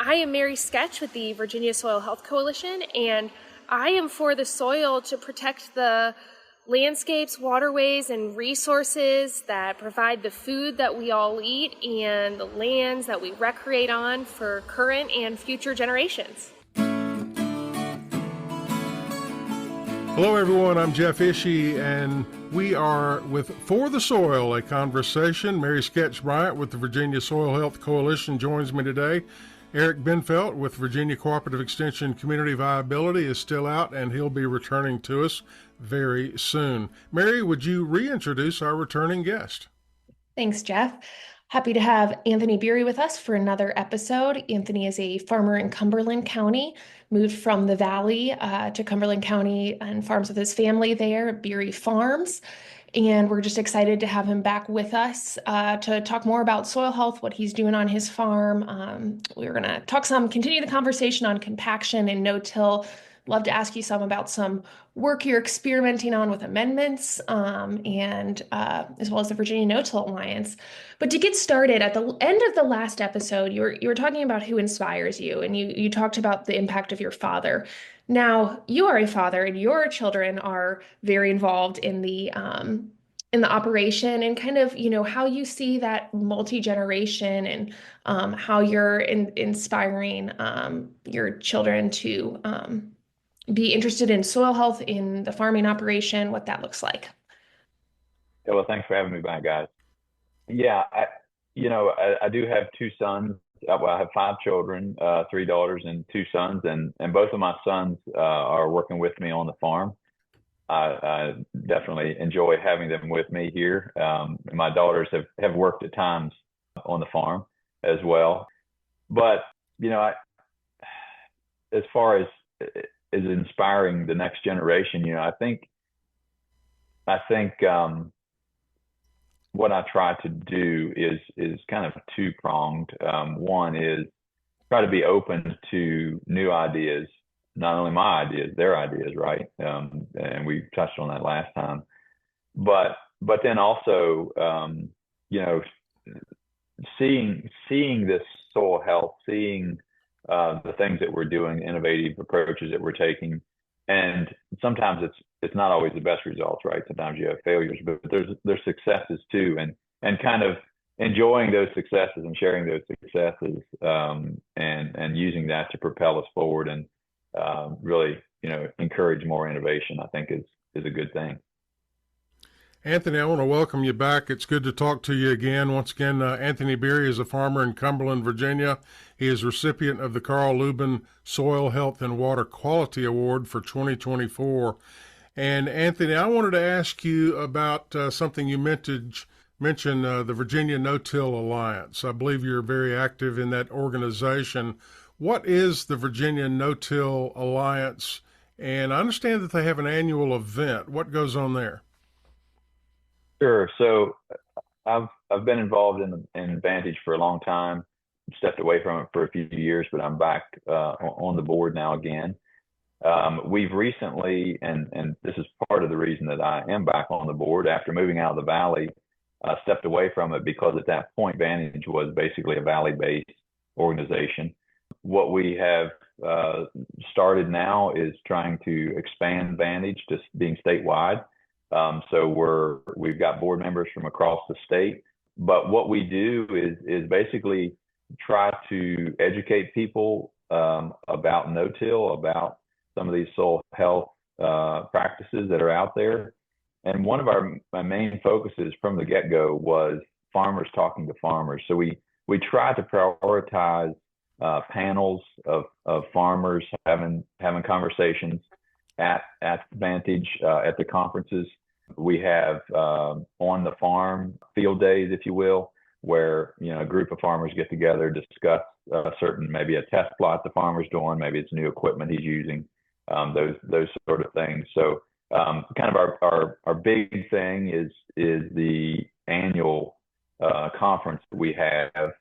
I am Mary Sketch with the Virginia Soil Health Coalition, and I am for the soil to protect the landscapes, waterways, and resources that provide the food that we all eat and the lands that we recreate on for current and future generations. Hello everyone, I'm Jeff Ishii, and we are with For the Soil, a conversation. Mary Sketch Bryant with the Virginia Soil Health Coalition joins me today. Eric Benfelt with Virginia Cooperative Extension Community Viability is still out, and he'll be returning to us very soon. Mary, would you reintroduce our returning guest? Thanks, Jeff. Happy to have Anthony Beery with us for another episode. Anthony is a farmer in Cumberland County, moved from the Valley to Cumberland County and farms with his family there at Beery Farms. And we're just excited to have him back with us to talk more about soil health, what he's doing on his farm. We're going to continue the conversation on compaction and no-till. Love to ask you some about some work you're experimenting on with amendments and as well as the Virginia No-Till Alliance. But to get started, at the end of the last episode, you were talking about who inspires you, and you talked about the impact of your father. Now, you are a father, and your children are very involved in the operation, and kind of, how you see that multi-generation and how you're inspiring your children to be interested in soil health in the farming operation, what that looks like. Yeah, well, thanks for having me back, guys. Yeah, I do have two sons. Well, I have 5 children, 3 daughters and 2 sons, and both of my sons are working with me on the farm. I definitely enjoy having them with me here. My daughters have worked at times on the farm as well. But, as far as inspiring the next generation, I think what I try to do is kind of two-pronged. One is try to be open to new ideas, not only my ideas, their ideas, right? And we touched on that last time. But then also, seeing this soil health, seeing the things that we're doing, innovative approaches that we're taking, and sometimes it's not always the best results, right? Sometimes you have failures, but there's successes too, and kind of enjoying those successes and sharing those successes, and using that to propel us forward and really, encourage more innovation, I think is a good thing. Anthony, I want to welcome you back. It's good to talk to you again. Once again, Anthony Beery is a farmer in Cumberland, Virginia. He is recipient of the Carl Lubin Soil Health and Water Quality Award for 2024. And Anthony, I wanted to ask you about something you mentioned, the Virginia No-Till Alliance. I believe you're very active in that organization. What is the Virginia No-Till Alliance? And I understand that they have an annual event. What goes on there? Sure. So I've been involved in Vantage for a long time. Stepped away from it for a few years, but I'm back on the board now again. We've recently, and this is part of the reason that I am back on the board after moving out of the Valley, stepped away from it because at that point Vantage was basically a Valley-based organization. What we have started now is trying to expand Vantage to being statewide. So we've got board members from across the state, but what we do is basically try to educate people about no-till, about some of these soil health practices that are out there. And one of my main focuses from the get-go was farmers talking to farmers. So we try to prioritize panels of farmers having conversations at Vantage, at the conferences. We have on the farm field days, if you will, where a group of farmers get together, discuss maybe a test plot the farmer's doing, maybe it's new equipment he's using, those sort of things. So kind of our big thing is the annual conference that we have.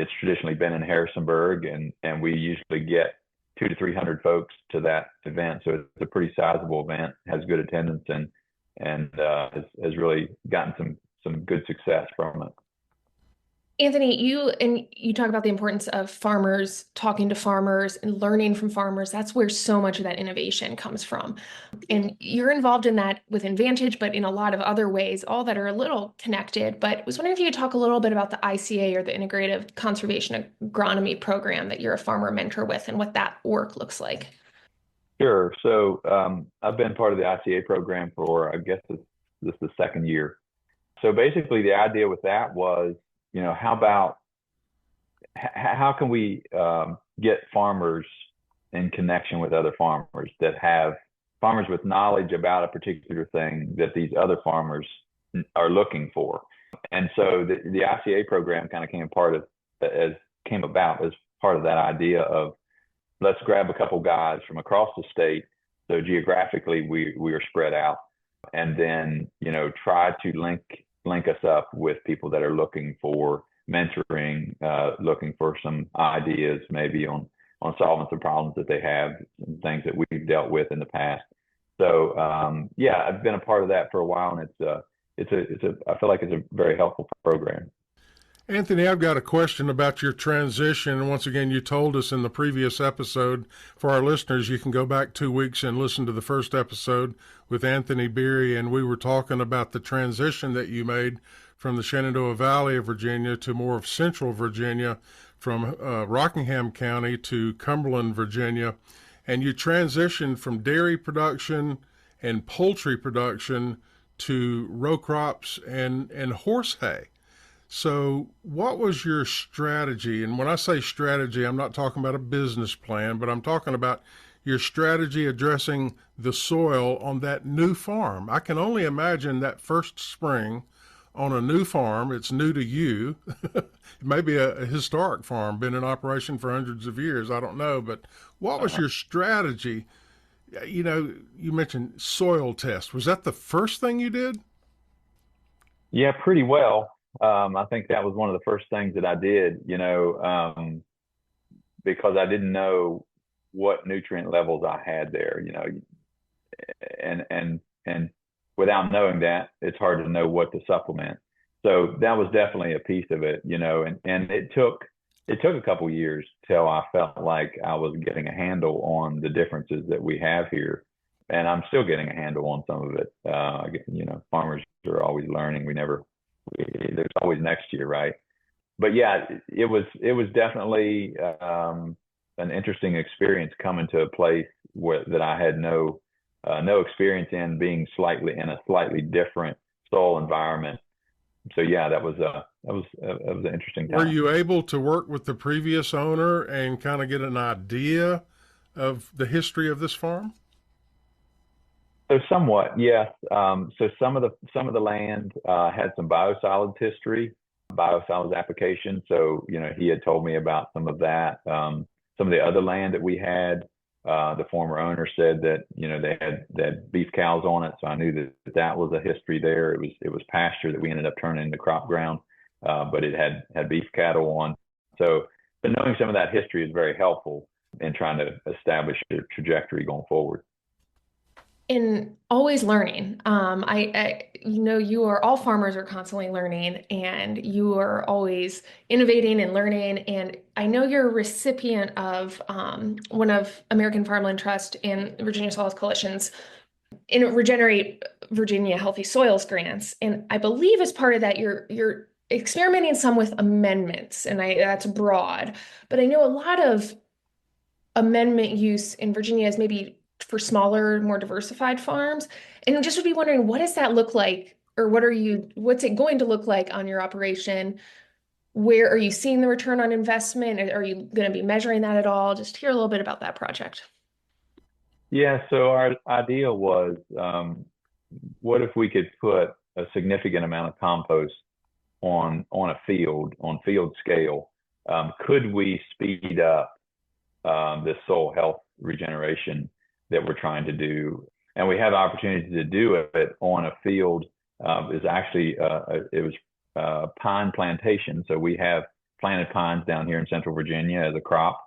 It's traditionally been in Harrisonburg, and we usually get 200 to 300 folks to that event. So it's a pretty sizable event, has good attendance, and has really gotten some good success from it. Anthony, you talk about the importance of farmers talking to farmers and learning from farmers. That's where so much of that innovation comes from. And you're involved in that with Advantage, but in a lot of other ways, all that are a little connected. But I was wondering if you could talk a little bit about the ICA, or the Integrative Conservation Agronomy Program, that you're a farmer mentor with, and what that work looks like. Sure. So I've been part of the ICA program for, I guess, this is the second year. So basically, the idea with that was, how can we get farmers in connection with other farmers that have farmers with knowledge about a particular thing that these other farmers are looking for. And so the ICA program kind of came about as part of that idea of, let's grab a couple guys from across the state. So geographically, we are spread out, and then try to link us up with people that are looking for mentoring, looking for some ideas, maybe on solving some problems that they have, and things that we've dealt with in the past. So I've been a part of that for a while, and I feel like it's a very helpful program. Anthony, I've got a question about your transition. Once again, you told us in the previous episode. For our listeners, you can go back 2 weeks and listen to the first episode with Anthony Beery, and we were talking about the transition that you made from the Shenandoah Valley of Virginia to more of central Virginia, from Rockingham County to Cumberland, Virginia. And you transitioned from dairy production and poultry production to row crops and horse hay. So what was your strategy? And when I say strategy, I'm not talking about a business plan, but I'm talking about your strategy addressing the soil on that new farm. I can only imagine that first spring on a new farm. It's new to you. It may be a historic farm, been in operation for hundreds of years. I don't know. But what was your strategy? You mentioned soil test. Was that the first thing you did? Yeah, pretty well. I think that was one of the first things that I did, because I didn't know what nutrient levels I had there, and without knowing that, it's hard to know what to supplement. So that was definitely a piece of it, and it took a couple years till I felt like I was getting a handle on the differences that we have here. And I'm still getting a handle on some of it. Farmers are always learning. There's always next year, right? But yeah, it was definitely an interesting experience coming to a place that I had no experience in, being in a slightly different soil environment. So yeah, that was an interesting time. Were you able to work with the previous owner and kind of get an idea of the history of this farm? So somewhat, yes. So some of the land had some biosolids history, biosolids application. So he had told me about some of that. Some of the other land that we had, the former owner said that they had beef cows on it. So I knew that was a history there. It was pasture that we ended up turning into crop ground, but it had beef cattle on. So, but knowing some of that history is very helpful in trying to establish a trajectory going forward. In always learning. All farmers are constantly learning, and you are always innovating and learning. And I know you're a recipient of one of American Farmland Trust and Virginia Soil Health Coalition's in Regenerate Virginia Healthy Soils grants. And I believe as part of that, you're experimenting some with amendments, and that's broad. But I know a lot of amendment use in Virginia is maybe for smaller, more diversified farms. And just would be wondering, what does that look like? Or what's it going to look like on your operation? Where are you seeing the return on investment? Are you going to be measuring that at all? Just hear a little bit about that project. Yeah, so our idea was, what if we could put a significant amount of compost on field scale? Could we speed up this soil health regeneration that we're trying to do? And we have the opportunity to do it on a field. It was pine plantation. So we have planted pines down here in Central Virginia as a crop.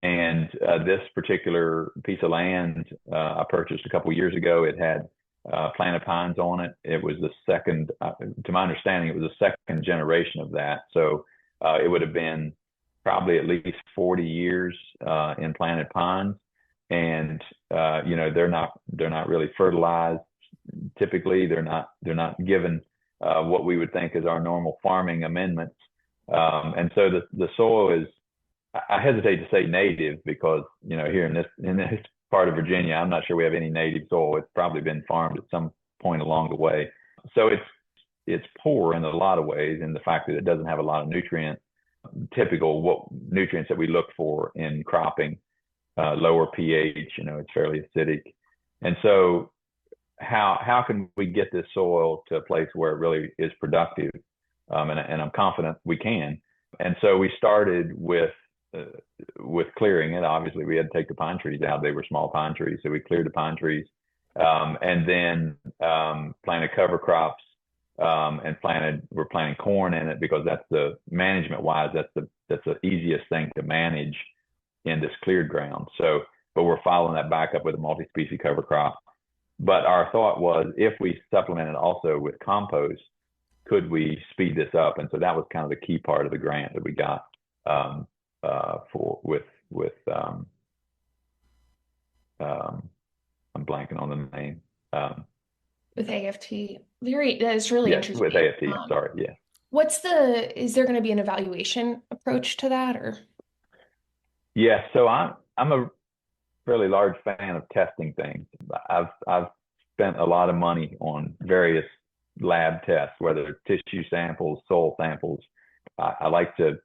And this particular piece of land I purchased a couple of years ago, it had planted pines on it. It was the second, to my understanding, it was the second generation of that. So it would have been probably at least 40 years in planted pines, and they're not really fertilized. Typically, they're not given what we would think is our normal farming amendments, and so the soil is. I hesitate to say native because here in this part of Virginia, I'm not sure we have any native soil. It's probably been farmed at some point along the way, so it's poor in a lot of ways in the fact that it doesn't have a lot of nutrients. Typical what nutrients that we look for in cropping, lower pH, it's fairly acidic. And so how can we get this soil to a place where it really is productive? And I'm confident we can. And so we started with clearing it. Obviously, we had to take the pine trees out. They were small pine trees, so we cleared the pine trees, and then planted cover crops. We're planting corn in it because that's the management wise, that's the easiest thing to manage in this cleared ground. But we're following that back up with a multi-species cover crop. But our thought was if we supplemented also with compost, could we speed this up? And so that was kind of the key part of the grant that we got I'm blanking on the name. With AFT. That is really yes, interesting. With AFT, I'm sorry, yeah. Is there going to be an evaluation approach to that, or? Yeah, so I'm a fairly large fan of testing things. I've spent a lot of money on various lab tests, whether tissue samples, soil samples. I like to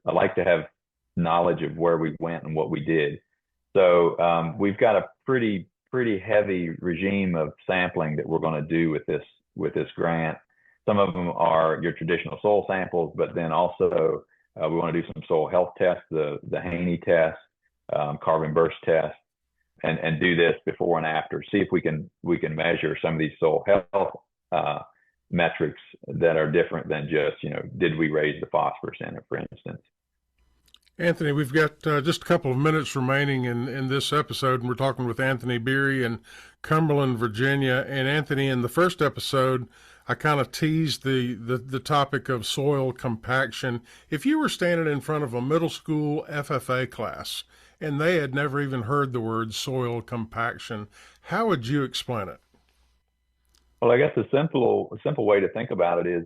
have knowledge of where we went and what we did. So we've got a pretty heavy regime of sampling that we're going to do with this grant. Some of them are your traditional soil samples, but then also we want to do some soil health tests, the Haney test, carbon burst test, and do this before and after. See if we can measure some of these soil health metrics that are different than just did we raise the phosphorus in it, for instance. Anthony, we've got just a couple of minutes remaining in this episode, and we're talking with Anthony Beery in Cumberland, Virginia. And Anthony, in the first episode, I kind of teased the topic of soil compaction. If you were standing in front of a middle school FFA class and they had never even heard the word soil compaction, how would you explain it? Well, I guess a simple way to think about it is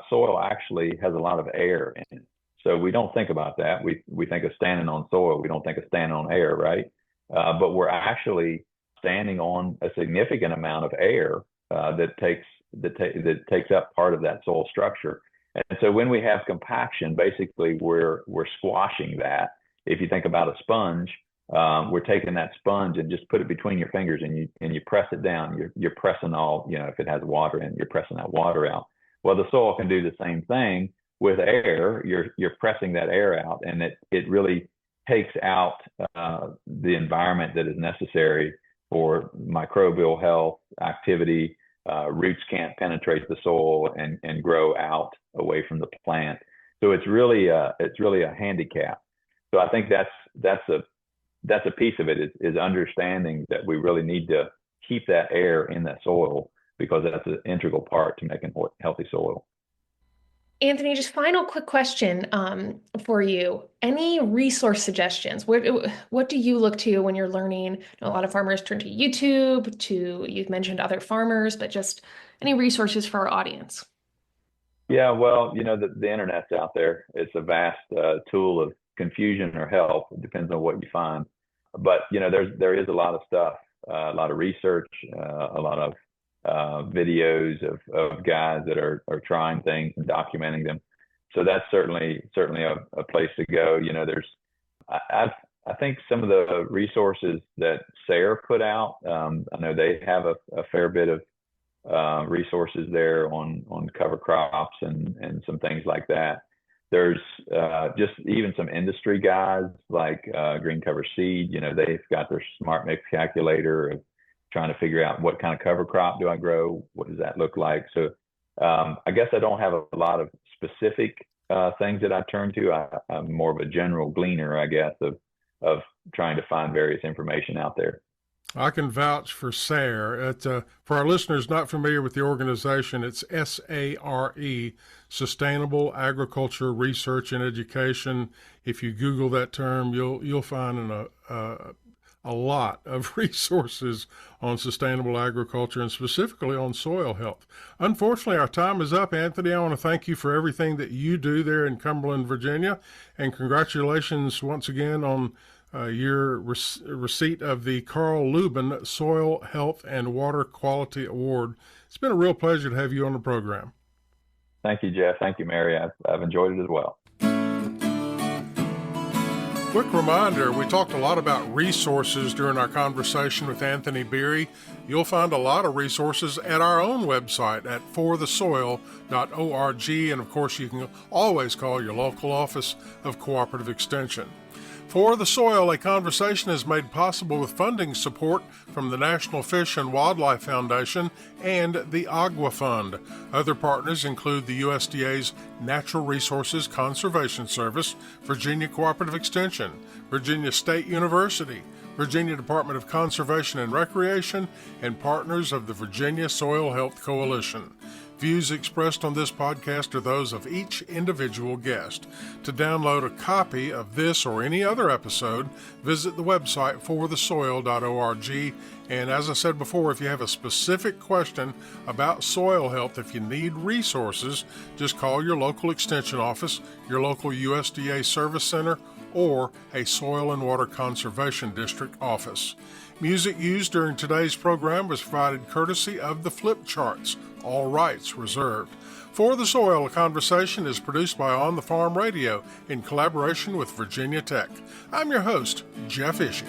soil actually has a lot of air in it. So we don't think about that. We think of standing on soil. We don't think of standing on air, right? But we're actually standing on a significant amount of air that takes up part of that soil structure. And so when we have compaction, basically we're squashing that. If you think about a sponge, we're taking that sponge and just put it between your fingers and you press it down. You're pressing all, if it has water in it, you're pressing that water out. Well, the soil can do the same thing with air. You're pressing that air out, and it really takes out the environment that is necessary for microbial health, activity. Roots can't penetrate the soil and grow out away from the plant. So it's really a handicap. So I think that's a piece of it is understanding that we really need to keep that air in that soil because that's an integral part to making healthy soil. Anthony, just final quick question for you. Any resource suggestions? What do you look to when you're learning? A lot of farmers turn to YouTube, you've mentioned other farmers, but just any resources for our audience? Yeah, well, the internet's out there. It's a vast tool of confusion or help. It depends on what you find. But, there is a lot of stuff, a lot of research, a lot of videos of guys that are trying things and documenting them. So that's certainly a place to go. I think some of the resources that SARE put out, I know they have a fair bit of resources there on cover crops and some things like that. There's just even some industry guys like Green Cover Seed. They've got their smart mix calculator of trying to figure out what kind of cover crop do I grow? What does that look like? So I guess I don't have a lot of specific things that I turn to. I'm more of a general gleaner, I guess, of trying to find various information out there. I can vouch for SARE. For our listeners not familiar with the organization, it's SARE, Sustainable Agriculture Research and Education. If you Google that term, you'll find a lot of resources on sustainable agriculture and specifically on soil health. Unfortunately, our time is up. Anthony, I want to thank you for everything that you do there in Cumberland, Virginia, and congratulations once again on your receipt of the Carl Lubin Soil Health and Water Quality Award. It's been a real pleasure to have you on the program. Thank you, Jeff. Thank you, Mary. I've enjoyed it as well. Quick reminder, we talked a lot about resources during our conversation with Anthony Beery. You'll find a lot of resources at our own website at forthesoil.org, and of course you can always call your local office of Cooperative Extension. For the Soil, a conversation is made possible with funding support from the National Fish and Wildlife Foundation and the Agua Fund. Other partners include the USDA's Natural Resources Conservation Service, Virginia Cooperative Extension, Virginia State University, Virginia Department of Conservation and Recreation, and partners of the Virginia Soil Health Coalition. Views expressed on this podcast are those of each individual guest. To download a copy of this or any other episode, visit the website forthesoil.org. And as I said before, if you have a specific question about soil health, if you need resources, just call your local extension office, your local USDA service center, or a Soil and Water Conservation District office. Music used during today's program was provided courtesy of the Flip Charts, all rights reserved. For the Soil, a conversation is produced by On the Farm Radio in collaboration with Virginia Tech. I'm your host, Jeff Ishii.